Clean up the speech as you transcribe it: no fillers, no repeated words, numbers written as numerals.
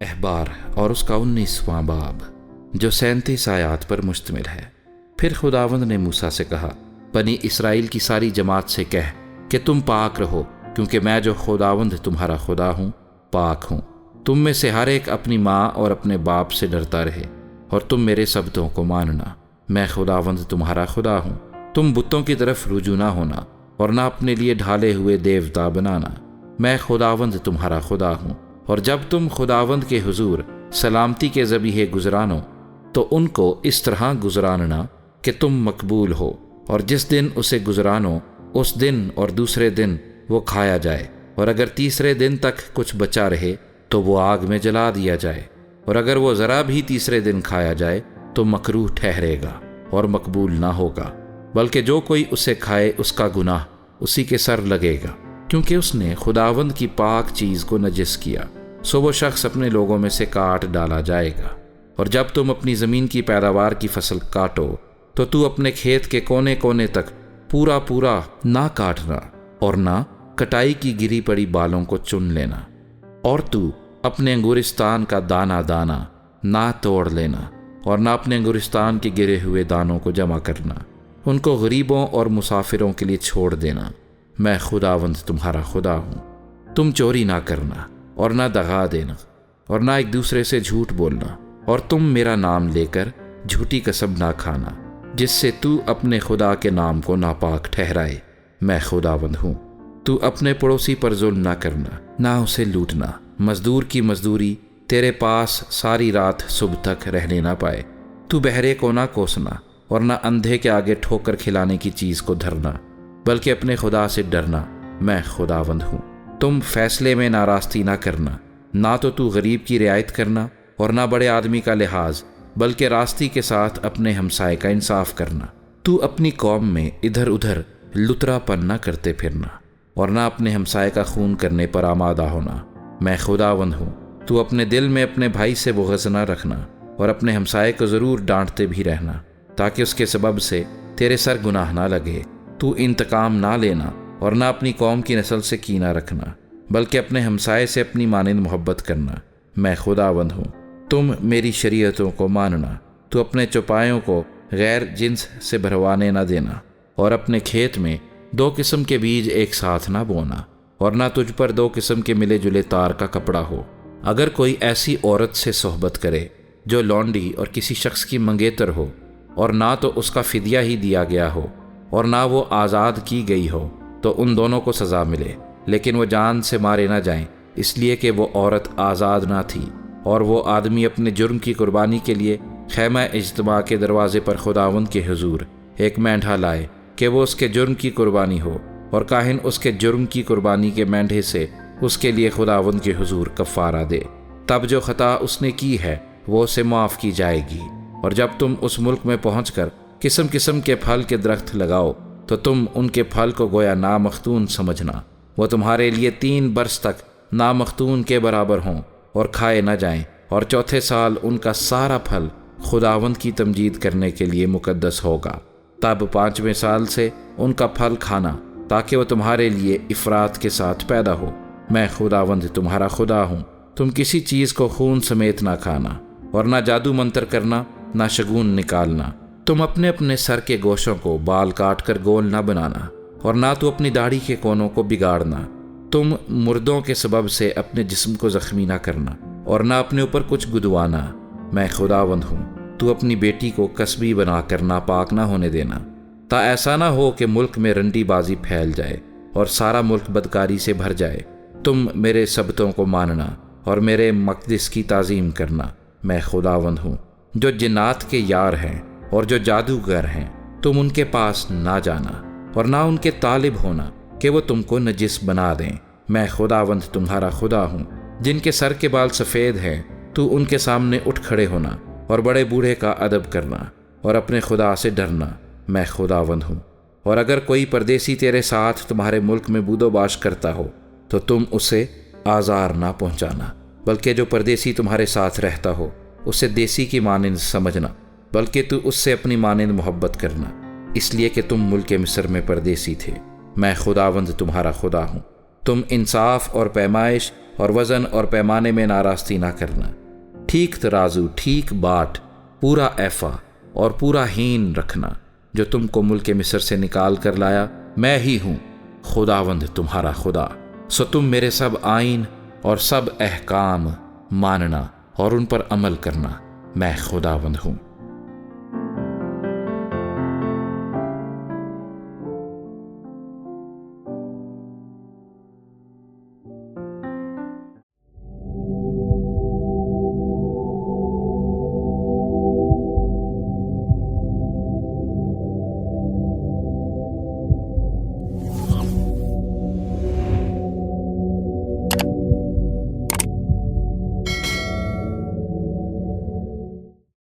احبار اور اس کا 19واں باب جو 37 آیات پر مشتمل ہے۔ پھر خداوند نے موسیٰ سے کہا، بنی اسرائیل کی ساری جماعت سے کہہ کہ تم پاک رہو، کیونکہ میں جو خداوند تمہارا خدا ہوں پاک ہوں۔ تم میں سے ہر ایک اپنی ماں اور اپنے باپ سے ڈرتا رہے، اور تم میرے سبتوں کو ماننا۔ میں خداوند تمہارا خدا ہوں۔ تم بتوں کی طرف رجوع نہ ہونا، اور نہ اپنے لیے ڈھالے ہوئے دیوتا بنانا۔ میں خداوند تمہارا خدا ہوں۔ اور جب تم خداوند کے حضور سلامتی کے ذبیحے گزرانو تو ان کو اس طرح گزراننا کہ تم مقبول ہو، اور جس دن اسے گزرانو اس دن اور دوسرے دن وہ کھایا جائے، اور اگر تیسرے دن تک کچھ بچا رہے تو وہ آگ میں جلا دیا جائے، اور اگر وہ ذرا بھی تیسرے دن کھایا جائے تو مکروہ ٹھہرے گا اور مقبول نہ ہوگا، بلکہ جو کوئی اسے کھائے اس کا گناہ اسی کے سر لگے گا، کیونکہ اس نے خداوند کی پاک چیز کو نجس کیا۔ سو وہ شخص اپنے لوگوں میں سے کاٹ ڈالا جائے گا۔ اور جب تم اپنی زمین کی پیداوار کی فصل کاٹو تو اپنے کھیت کے کونے کونے تک پورا پورا نہ کاٹنا، اور نہ کٹائی کی گری پڑی بالوں کو چن لینا، اور تو اپنے انگورستان کا دانہ دانہ نہ توڑ لینا، اور نہ اپنے انگورستان کے گرے ہوئے دانوں کو جمع کرنا، ان کو غریبوں اور مسافروں کے لیے چھوڑ دینا۔ میں خداوند تمہارا خدا ہوں۔ تم چوری نہ کرنا، اور نہ دغا دینا، اور نہ ایک دوسرے سے جھوٹ بولنا، اور تم میرا نام لے کر جھوٹی قسم نہ کھانا، جس سے تو اپنے خدا کے نام کو ناپاک ٹھہرائے۔ میں خداوند ہوں۔ تو اپنے پڑوسی پر ظلم نہ کرنا، نہ اسے لوٹنا۔ مزدور کی مزدوری تیرے پاس ساری رات صبح تک رہنے نہ پائے۔ تو بہرے کو نہ کوسنا، اور نہ اندھے کے آگے ٹھوکر کھلانے کی چیز کو دھرنا، بلکہ اپنے خدا سے ڈرنا۔ میں خداوند ہوں۔ تم فیصلے میں ناراستی نہ کرنا، نہ تو غریب کی رعایت کرنا، اور نہ بڑے آدمی کا لحاظ، بلکہ راستی کے ساتھ اپنے ہمسائے کا انصاف کرنا۔ تو اپنی قوم میں ادھر ادھر لترا پن نہ کرتے پھرنا، اور نہ اپنے ہمسائے کا خون کرنے پر آمادہ ہونا۔ میں خداوند ہوں۔ تو اپنے دل میں اپنے بھائی سے بغض نہ رکھنا، اور اپنے ہمسائے کو ضرور ڈانٹتے بھی رہنا، تاکہ اس کے سبب سے تیرے سر گناہ نہ لگے۔ تو انتقام نہ لینا، اور نہ اپنی قوم کی نسل سے کینہ رکھنا، بلکہ اپنے ہمسائے سے اپنی مانند محبت کرنا۔ میں خداوند ہوں۔ تم میری شریعتوں کو ماننا۔ تو اپنے چوپایوں کو غیر جنس سے بھروانے نہ دینا، اور اپنے کھیت میں 2 قسم کے بیج ایک ساتھ نہ بونا، اور نہ تجھ پر 2 قسم کے ملے جلے تار کا کپڑا ہو۔ اگر کوئی ایسی عورت سے صحبت کرے جو لونڈی اور کسی شخص کی منگیتر ہو، اور نہ تو اس کا فدیہ ہی دیا گیا ہو، اور نہ وہ آزاد کی گئی ہو، تو ان دونوں کو سزا ملے، لیکن وہ جان سے مارے نہ جائیں، اس لیے کہ وہ عورت آزاد نہ تھی۔ اور وہ آدمی اپنے جرم کی قربانی کے لیے خیمہ اجتماع کے دروازے پر خداوند کے حضور ایک مینڈھا لائے کہ وہ اس کے جرم کی قربانی ہو، اور کاہن اس کے جرم کی قربانی کے مینڈھے سے اس کے لیے خداوند کے حضور کفارہ دے۔ تب جو خطا اس نے کی ہے وہ اسے معاف کی جائے گی۔ اور جب تم اس ملک میں پہنچ کر قسم قسم کے پھل کے درخت لگاؤ تو تم ان کے پھل کو گویا نامختون سمجھنا۔ وہ تمہارے لیے 3 برس تک نامختون کے برابر ہوں اور کھائے نہ جائیں، اور چوتھے سال ان کا سارا پھل خداوند کی تمجید کرنے کے لیے مقدس ہوگا۔ تب 5ویں سال سے ان کا پھل کھانا، تاکہ وہ تمہارے لیے افراط کے ساتھ پیدا ہو۔ میں خداوند تمہارا خدا ہوں۔ تم کسی چیز کو خون سمیت نہ کھانا، اور نہ جادو منتر کرنا، نہ شگون نکالنا۔ تم اپنے اپنے سر کے گوشوں کو بال کاٹ کر گول نہ بنانا، اور نہ تو اپنی داڑھی کے کونوں کو بگاڑنا۔ تم مردوں کے سبب سے اپنے جسم کو زخمی نہ کرنا، اور نہ اپنے اوپر کچھ گدوانا۔ میں خداوند ہوں۔ تو اپنی بیٹی کو کسبی بنا کر ناپاک نہ ہونے دینا، تا ایسا نہ ہو کہ ملک میں رنڈی بازی پھیل جائے اور سارا ملک بدکاری سے بھر جائے۔ تم میرے سبتوں کو ماننا اور میرے مقدس کی تعظیم کرنا۔ میں خداوند ہوں۔ جو جنات کے یار ہیں اور جو جادوگر ہیں، تم ان کے پاس نہ جانا، اور نہ ان کے طالب ہونا کہ وہ تم کو نجس بنا دیں۔ میں خداوند تمہارا خدا ہوں۔ جن کے سر کے بال سفید ہیں تو ان کے سامنے اٹھ کھڑے ہونا، اور بڑے بوڑھے کا ادب کرنا، اور اپنے خدا سے ڈرنا۔ میں خداوند ہوں۔ اور اگر کوئی پردیسی تیرے ساتھ تمہارے ملک میں بود و باش کرتا ہو تو تم اسے آزار نہ پہنچانا، بلکہ جو پردیسی تمہارے ساتھ رہتا ہو اسے دیسی کی مانند سمجھنا، بلکہ تو اس سے اپنی مانند محبت کرنا، اس لیے کہ تم ملک مصر میں پردیسی تھے۔ میں خداوند تمہارا خدا ہوں۔ تم انصاف اور پیمائش اور وزن اور پیمانے میں ناراستی نہ کرنا، ٹھیک ترازو، ٹھیک باٹ، پورا ایفا اور پورا ہین رکھنا۔ جو تم کو ملک مصر سے نکال کر لایا میں ہی ہوں، خداوند تمہارا خدا۔ سو تم میرے سب آئین اور سب احکام ماننا اور ان پر عمل کرنا، میں خداوند ہوں۔